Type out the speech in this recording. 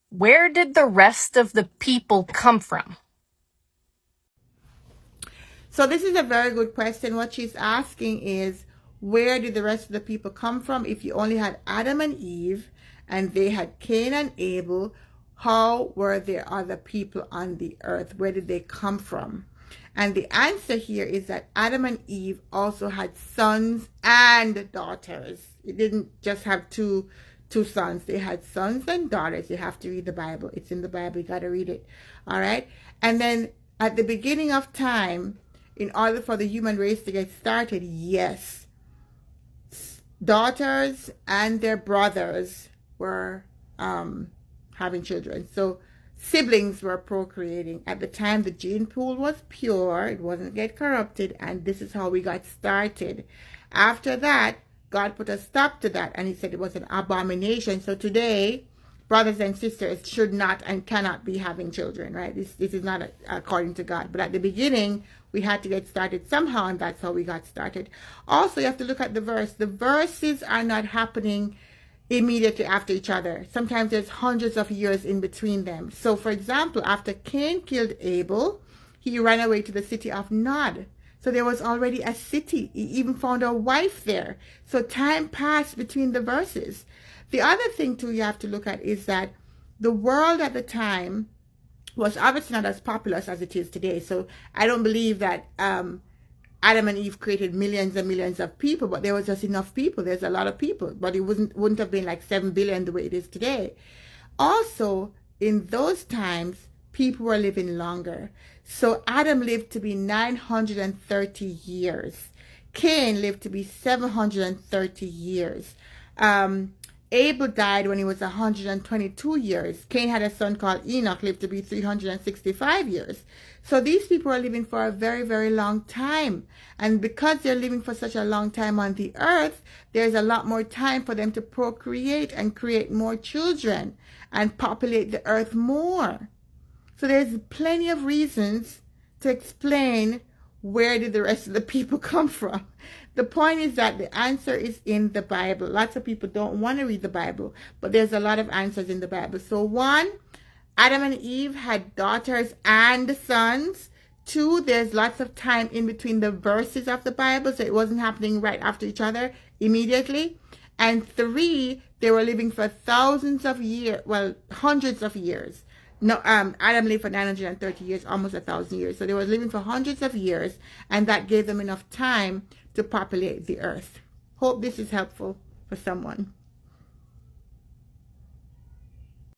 Where did the rest of the people come from? So this is a very good question. What she's asking is, where did the rest of the people come from? If you only had Adam and Eve and they had Cain and Abel, how were there other people on the earth? Where did they come from? And the answer here is that Adam and Eve also had sons and daughters. It didn't just have two sons. They had sons and daughters. You have to read the Bible. It's in the Bible. You got to read it. All right. And then at the beginning of time, in order for the human race to get started, yes, daughters and their brothers were having children. So siblings were procreating. At the time, the gene pool was pure. It wasn't get corrupted. And this is how we got started. After that, God put a stop to that. And he said it was an abomination. So today, brothers and sisters should not and cannot be having children, right? This is not according to God. But at the beginning, we had to get started somehow, and that's how we got started. Also, you have to look at the verse. The verses are not happening immediately after each other. Sometimes there's hundreds of years in between them. So, for example, after Cain killed Abel, he ran away to the city of Nod. So there was already a city. He even found a wife there. So time passed between the verses. The other thing, too, you have to look at is that the world at the time was obviously not as populous as it is today. So I don't believe that Adam and Eve created millions and millions of people, but there was just enough people. There's a lot of people, but it wouldn't have been like 7 billion the way it is today. Also, in those times, people were living longer. So Adam lived to be 930 years. Cain lived to be 730 years. Abel died when he was 122 years. Cain had a son called Enoch, lived to be 365 years. So these people are living for a very, very long time. And because they're living for such a long time on the earth, there's a lot more time for them to procreate and create more children and populate the earth more. So there's plenty of reasons to explain where did the rest of the people come from. The point is that the answer is in the Bible. Lots of people don't want to read the Bible, but there's a lot of answers in the Bible. So 1, Adam and Eve had daughters and sons. 2, there's lots of time in between the verses of the Bible, so it wasn't happening right after each other immediately. And 3, they were living for thousands of years, well, hundreds of years. No, Adam lived for 930 years, almost 1,000 years. So they were living for hundreds of years, and that gave them enough time to populate the earth. Hope this is helpful for someone.